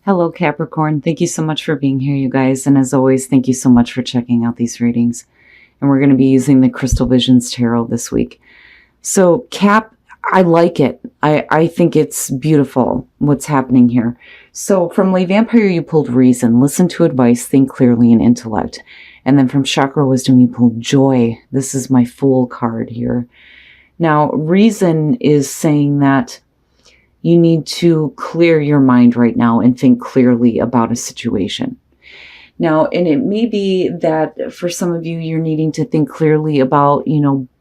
Hello, Capricorn. Thank you so much for being here, you guys. And as always, thank you so much for checking out these readings. And we're going to be using the Crystal Visions Tarot this week. So, Cap, I like it. I think it's beautiful what's happening here. So, from Lay Vampire, you pulled Reason, Listen to Advice, Think Clearly, and Intellect. And then from Chakra Wisdom, you pulled Joy. This is my Fool card here. Now, Reason is saying that you need to clear your mind right now and think clearly about a situation. Now, and it may be that for some of you, you're needing to think clearly about,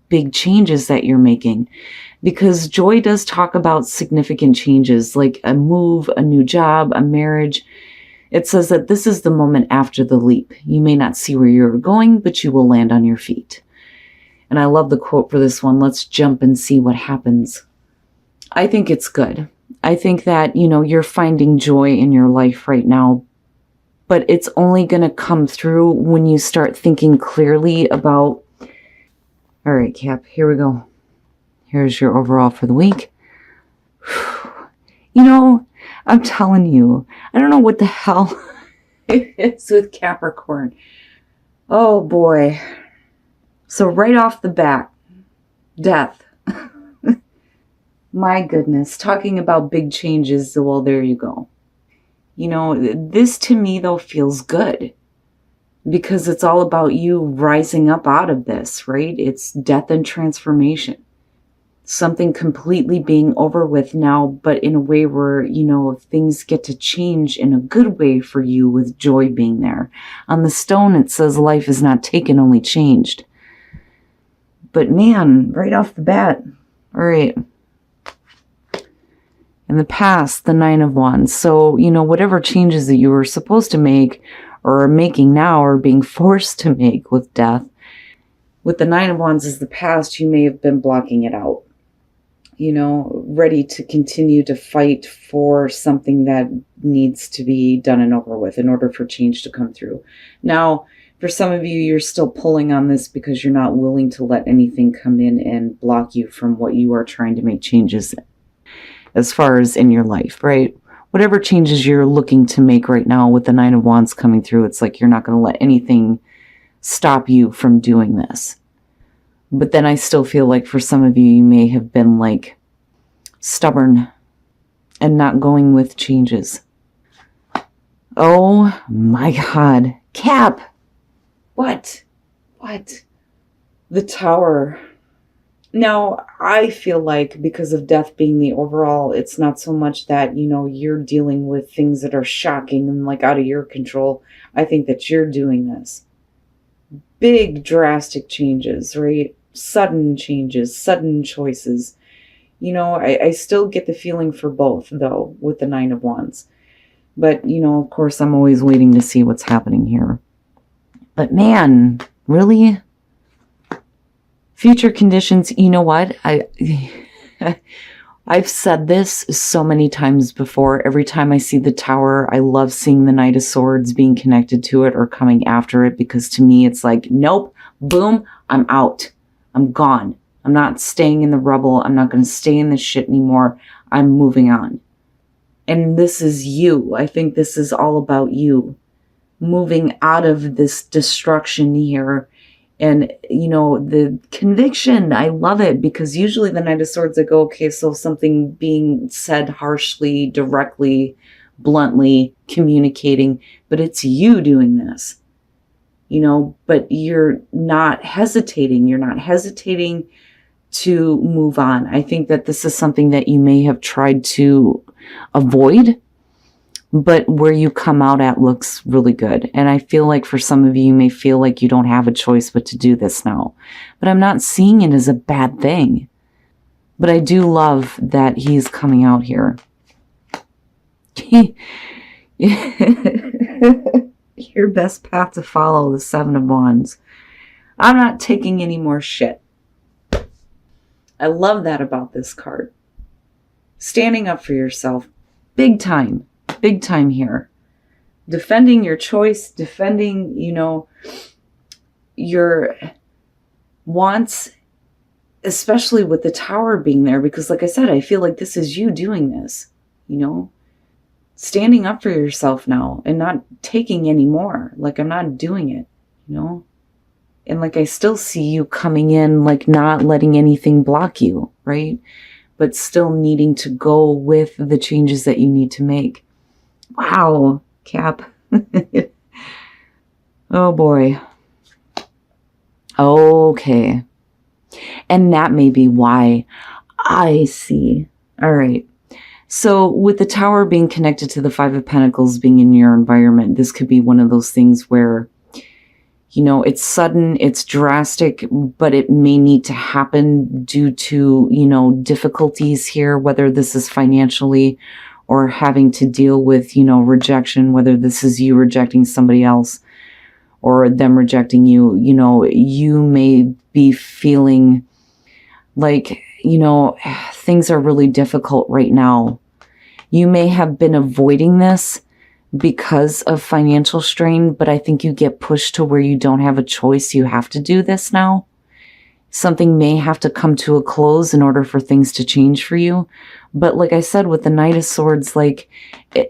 big changes that you're making. Because Joy does talk about significant changes, like a move, a new job, a marriage. It says that this is the moment after the leap. You may not see where you're going, but you will land on your feet. And I love the quote for this one. Let's jump and see what happens. I think it's good. I think that, you're finding joy in your life right now, but it's only going to come through when you start thinking clearly about, all right, Cap, here we go. Here's your overall for the week. I'm telling you, I don't know what the hell it is with Capricorn. Oh boy. So right off the bat, death. My goodness, talking about big changes, well, there you go. This to me, though, feels good because it's all about you rising up out of this, right? It's death and transformation. Something completely being over with now, but in a way where, things get to change in a good way for you with Joy being there. On the stone, it says life is not taken, only changed. But man, right off the bat, all right. In the past, the Nine of Wands. So, whatever changes that you were supposed to make or are making now or being forced to make with death, with the Nine of Wands is the past, you may have been blocking it out. Ready to continue to fight for something that needs to be done and over with in order for change to come through. Now, for some of you, you're still pulling on this because you're not willing to let anything come in and block you from what you are trying to make changes in. As far as in your life, right? Whatever changes you're looking to make right now with the Nine of Wands coming through, it's like you're not going to let anything stop you from doing this. But then I still feel like for some of you, you may have been like stubborn and not going with changes. Oh my God. Cap! What? The Tower. Now, I feel like because of death being the overall, it's not so much that, you're dealing with things that are shocking and like out of your control. I think that you're doing this. Big drastic changes, right? Sudden changes, sudden choices. I still get the feeling for both, though, with the Nine of Wands. But, of course, I'm always waiting to see what's happening here. But man, really? Future conditions, you know what? I've said this so many times before. Every time I see the Tower, I love seeing the Knight of Swords being connected to it or coming after it, because to me it's like, nope, boom, I'm out. I'm gone. I'm not staying in the rubble. I'm not going to stay in this shit anymore. I'm moving on. And this is you. I think this is all about you. Moving out of this destruction here. And, the conviction, I love it, because usually the Knight of Swords, I go, okay, so something being said harshly, directly, bluntly, communicating, but it's you doing this, but you're not hesitating. You're not hesitating to move on. I think that this is something that you may have tried to avoid, but where you come out at looks really good. And I feel like for some of you, you may feel like you don't have a choice but to do this now. But I'm not seeing it as a bad thing. But I do love that he's coming out here. Your best path to follow, the Seven of Wands. I'm not taking any more shit. I love that about this card. Standing up for yourself. Big time. Big time here. Defending your choice, defending, your wants, especially with the Tower being there, because like I said, I feel like this is you doing this, standing up for yourself now and not taking any more. Like, I'm not doing it, you know? And like, I still see you coming in, like not letting anything block you, right? But still needing to go with the changes that you need to make. Wow, Cap. Oh boy. Okay. And that may be why. I see. All right. So with the Tower being connected to the Five of Pentacles being in your environment, this could be one of those things where, you know, it's sudden, it's drastic, but it may need to happen due to, you know, difficulties here, whether this is financially or having to deal with, you know, rejection, whether this is you rejecting somebody else or them rejecting you. You know, you may be feeling like, you know, things are really difficult right now. You may have been avoiding this because of financial strain, but I think you get pushed to where you don't have a choice. You have to do this now. Something may have to come to a close in order for things to change for you. But like I said, with the Knight of Swords, like,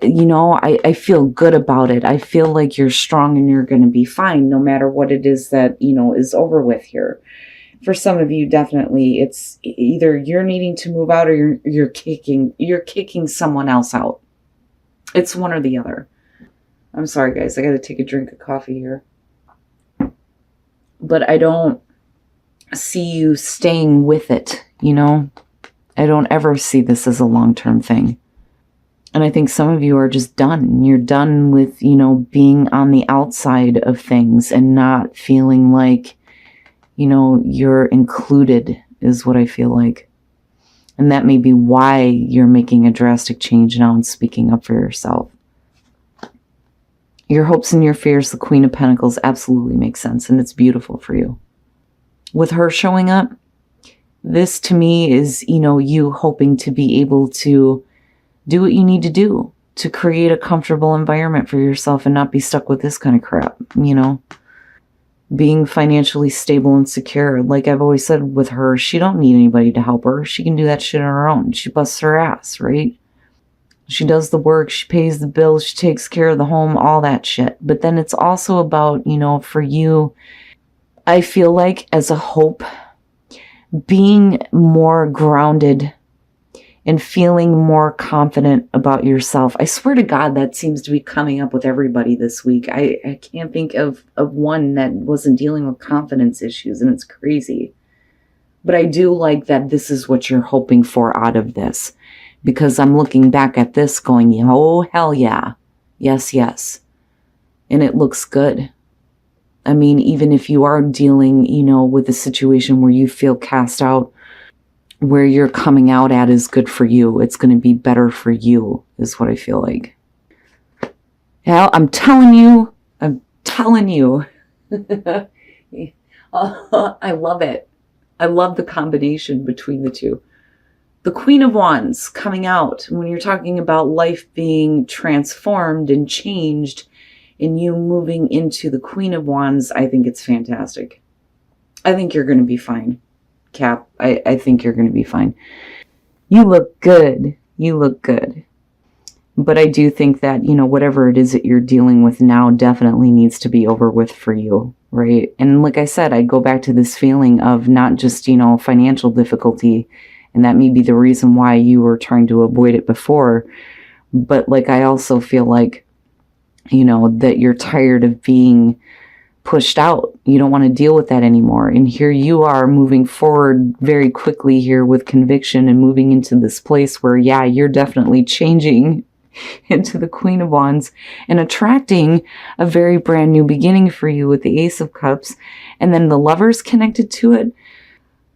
you know, I feel good about it. I feel like you're strong and you're going to be fine no matter what it is that, you know, is over with here. For some of you, definitely, it's either you're needing to move out or you're kicking someone else out. It's one or the other. I'm sorry, guys. I got to take a drink of coffee here. But I don't see you staying with it, you know? I don't ever see this as a long-term thing. And I think some of you are just done. You're done with, you know, being on the outside of things and not feeling like, you know, you're included is what I feel like. And that may be why you're making a drastic change now and speaking up for yourself. Your hopes and your fears, the Queen of Pentacles, absolutely makes sense. And it's beautiful for you. With her showing up, this to me is, you know, you hoping to be able to do what you need to do to create a comfortable environment for yourself and not be stuck with this kind of crap, you know? Being financially stable and secure. Like I've always said with her, she don't need anybody to help her. She can do that shit on her own. She busts her ass, right? She does the work. She pays the bills. She takes care of the home, all that shit. But then it's also about, you know, for you, I feel like as a hope, being more grounded and feeling more confident about yourself. I swear to God, that seems to be coming up with everybody this week. I can't think of one that wasn't dealing with confidence issues, and it's crazy. But I do like that this is what you're hoping for out of this, because I'm looking back at this going, oh, hell yeah. Yes, yes. And it looks good. I mean, even if you are dealing, you know, with a situation where you feel cast out, where you're coming out at is good for you. It's going to be better for you, is what I feel like. Yeah, I'm telling you. I love it. I love the combination between the two. The Queen of Wands coming out when you're talking about life being transformed and changed and you moving into the Queen of Wands, I think it's fantastic. I think you're going to be fine. Cap, I think you're going to be fine. You look good. You look good. But I do think that, you know, whatever it is that you're dealing with now definitely needs to be over with for you, right? And like I said, I go back to this feeling of not just, you know, financial difficulty, and that may be the reason why you were trying to avoid it before. But like, I also feel like, you know, that you're tired of being pushed out. You don't want to deal with that anymore. And here you are moving forward very quickly here with conviction and moving into this place where, yeah, you're definitely changing into the Queen of Wands and attracting a very brand new beginning for you with the Ace of Cups. And then the Lovers connected to it.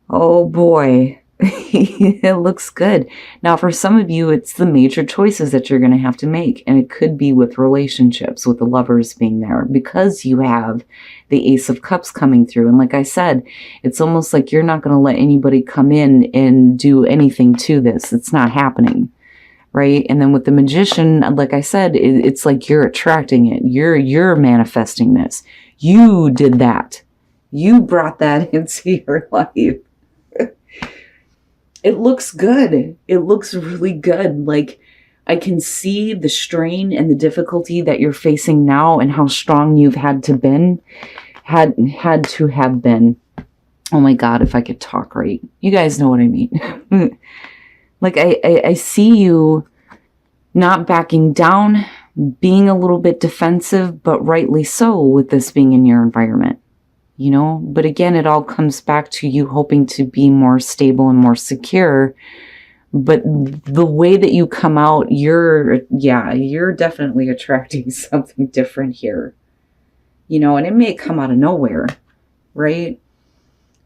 Oh boy. It looks good. Now, for some of you, it's the major choices that you're going to have to make. And it could be with relationships, with the Lovers being there, because you have the Ace of Cups coming through. And like I said, it's almost like you're not going to let anybody come in and do anything to this. It's not happening, right? And then with the Magician, like I said, it's like you're attracting it. You're manifesting this. You did that. You brought that into your life. It looks good. It looks really good. Like I can see the strain and the difficulty that you're facing now and how strong you've had to have been. Oh my God, if I could talk right. You guys know what I mean. Like I see you not backing down, being a little bit defensive, but rightly so with this being in your environment, you know? But again, it all comes back to you hoping to be more stable and more secure. But the way that you come out, you're definitely attracting something different here, you know, and it may come out of nowhere, right?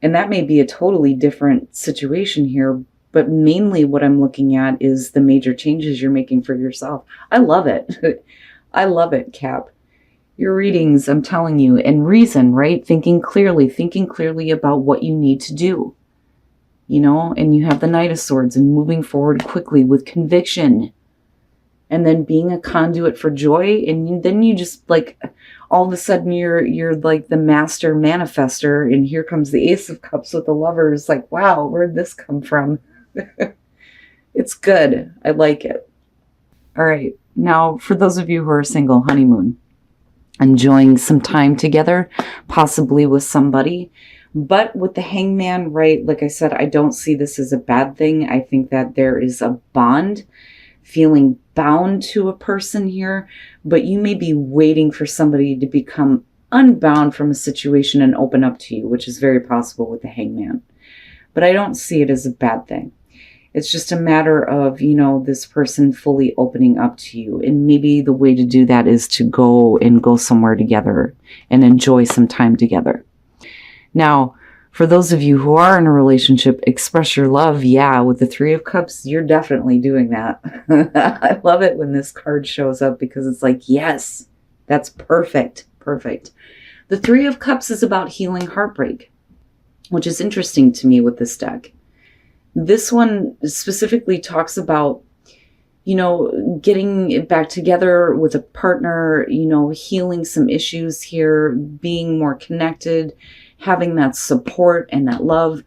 And that may be a totally different situation here. But mainly what I'm looking at is the major changes you're making for yourself. I love it. I love it, Cap. Your readings, I'm telling you, and reason, right? Thinking clearly about what you need to do. You know, and you have the Knight of Swords and moving forward quickly with conviction. And then being a conduit for joy. And then you just like, all of a sudden you're like the master manifester. And here comes the Ace of Cups with the Lovers. Like, wow, where'd this come from? It's good. I like it. All right. Now, for those of you who are single, honeymoon, enjoying some time together, possibly with somebody. But with the Hangman, right, like I said, I don't see this as a bad thing. I think that there is a bond, feeling bound to a person here, but you may be waiting for somebody to become unbound from a situation and open up to you, which is very possible with the Hangman. But I don't see it as a bad thing. It's just a matter of, you know, this person fully opening up to you. And maybe the way to do that is to go somewhere together and enjoy some time together. Now, for those of you who are in a relationship, express your love. Yeah, with the Three of Cups, you're definitely doing that. I love it when this card shows up because it's like, yes, that's perfect. Perfect. The Three of Cups is about healing heartbreak, which is interesting to me with this deck. This one specifically talks about, you know, getting back together with a partner, you know, healing some issues here, being more connected, having that support and that love,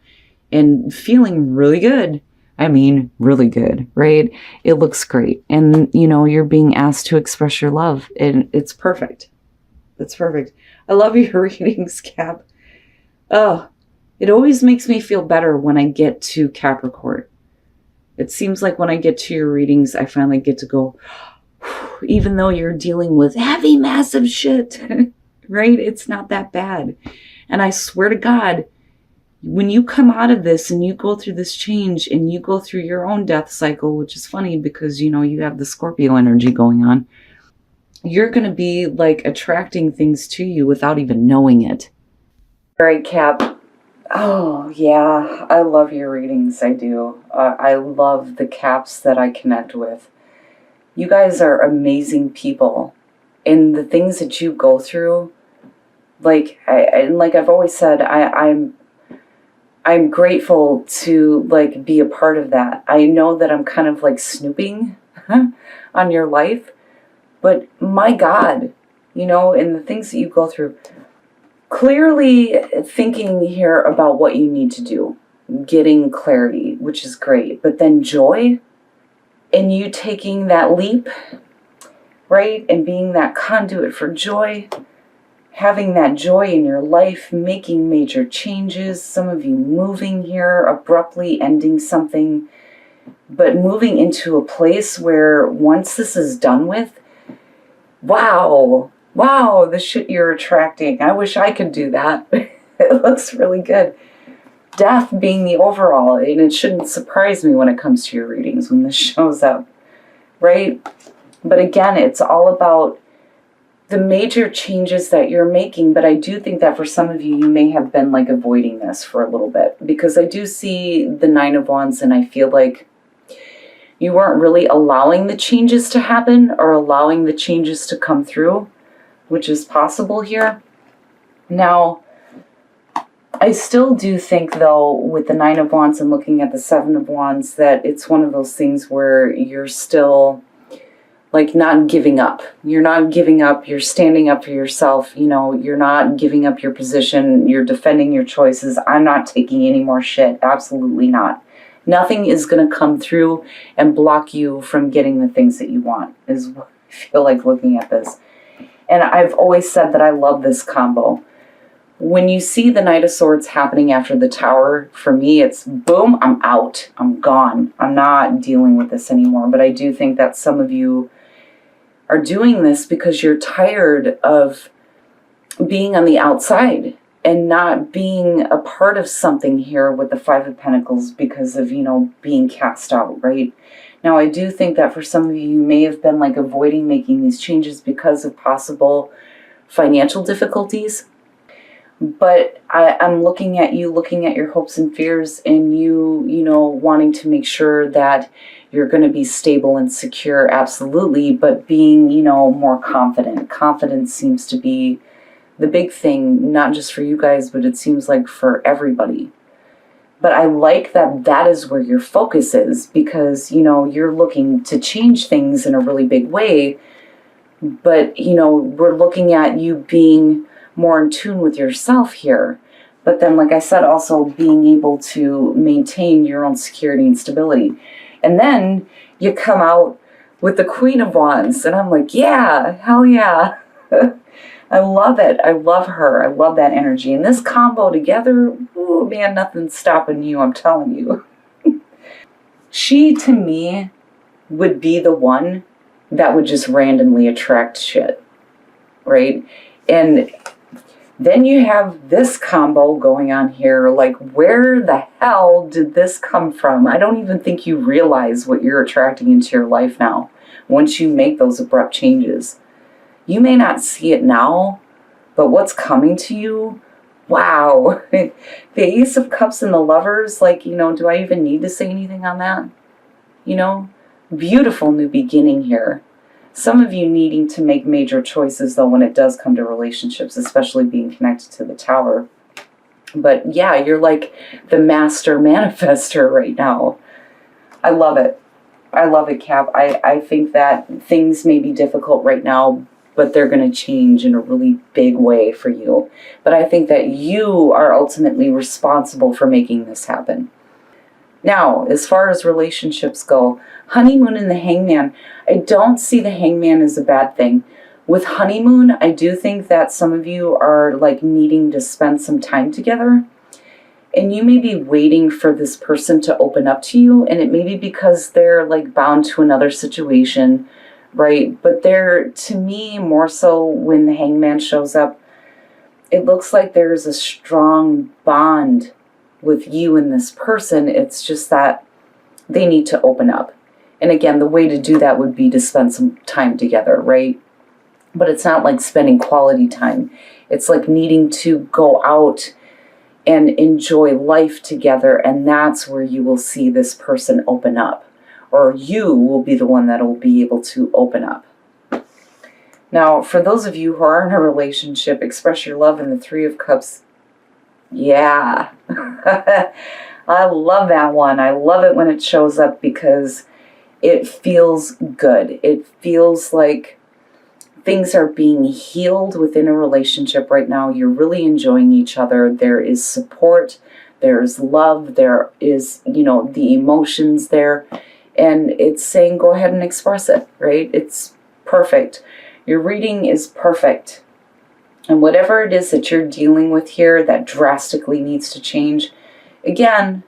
and feeling really good. I mean, really good, right? It looks great. And, you know, you're being asked to express your love, and it's perfect. It's perfect. I love your readings, Cap. Oh, it always makes me feel better when I get to Capricorn. It seems like when I get to your readings, I finally get to go, even though you're dealing with heavy, massive shit, right? It's not that bad. And I swear to God, when you come out of this and you go through this change and you go through your own death cycle, which is funny because, you know, you have the Scorpio energy going on, you're going to be like attracting things to you without even knowing it. All right, Cap. Oh, yeah. I love your readings. I do. I love the Caps that I connect with. You guys are amazing people. And the things that you go through, like I've always said, I'm grateful to like be a part of that. I know that I'm kind of like snooping on your life, but my God, you know, and the things that you go through, clearly thinking here about what you need to do, getting clarity, which is great, but then joy and you taking that leap, right? And being that conduit for joy, having that joy in your life, making major changes, some of you moving here, abruptly ending something, but moving into a place where once this is done with, wow, the shit you're attracting. I wish I could do that. It looks really good. Death being the overall, and it shouldn't surprise me when it comes to your readings when this shows up, right? But again, it's all about the major changes that you're making, but I do think that for some of you, you may have been like avoiding this for a little bit because I do see the Nine of Wands and I feel like you weren't really allowing the changes to happen or allowing the changes to come through, which is possible here. Now, I still do think though, with the Nine of Wands and looking at the Seven of Wands, that it's one of those things where you're still like not giving up. You're not giving up. You're standing up for yourself. You know, you're not giving up your position. You're defending your choices. I'm not taking any more shit. Absolutely not. Nothing is going to come through and block you from getting the things that you want, is what I feel like looking at this. And I've always said that I love this combo. When you see the Knight of Swords happening after the Tower, for me, it's boom, I'm out. I'm gone. I'm not dealing with this anymore. But I do think that some of you are doing this because you're tired of being on the outside and not being a part of something here with the Five of Pentacles because of, being cast out, right? Now, I do think that for some of you, you may have been like avoiding making these changes because of possible financial difficulties. But I'm looking at you, looking at your hopes and fears, and you wanting to make sure that you're going to be stable and secure, absolutely, but being, more confident. Confidence seems to be the big thing, not just for you guys, but it seems like for everybody. But I like that is where your focus is, because, you're looking to change things in a really big way. But, we're looking at you being more in tune with yourself here. But then, like I said, also being able to maintain your own security and stability. And then you come out with the Queen of Wands. And I'm like, yeah, hell yeah. I love it. I love her. I love that energy. And this combo together, ooh, man, nothing's stopping you, I'm telling you. She, to me, would be the one that would just randomly attract shit, right? And then you have this combo going on here. Like, where the hell did this come from? I don't even think you realize what you're attracting into your life now once you make those abrupt changes. You may not see it now, but what's coming to you, wow. The Ace of Cups and the Lovers, like, do I even need to say anything on that? Beautiful new beginning here. Some of you needing to make major choices, though, when it does come to relationships, especially being connected to the Tower. But yeah, you're like the master manifester right now. I love it. I love it, Cap. I think that things may be difficult right now, but they're going to change in a really big way for you. But I think that you are ultimately responsible for making this happen. Now, as far as relationships go, honeymoon and the hangman, I don't see the hangman as a bad thing. With honeymoon, I do think that some of you are like needing to spend some time together. And you may be waiting for this person to open up to you. And it may be because they're like bound to another situation, right? But they're, to me, more so when the hangman shows up, it looks like there's a strong bond with you and this person. It's just that they need to open up. And again, the way to do that would be to spend some time together, right? But it's not like spending quality time. It's like needing to go out and enjoy life together. And that's where you will see this person open up. Or you will be the one that will be able to open up. Now, for those of you who are in a relationship, express your love in the Three of Cups. Yeah. I love that one. I love it when it shows up because it feels good. It feels like things are being healed within a relationship right now. You're really enjoying each other. There is support. There's love. There is, the emotions there. And it's saying go ahead and express it, right? It's perfect. Your reading is perfect. And whatever it is that you're dealing with here that drastically needs to change, again,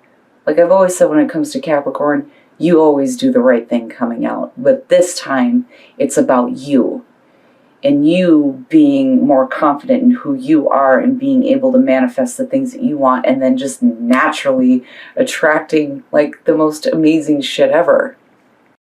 like I've always said when it comes to Capricorn, you always do the right thing coming out. But this time, it's about you. And you being more confident in who you are and being able to manifest the things that you want. And then just naturally attracting like the most amazing shit ever.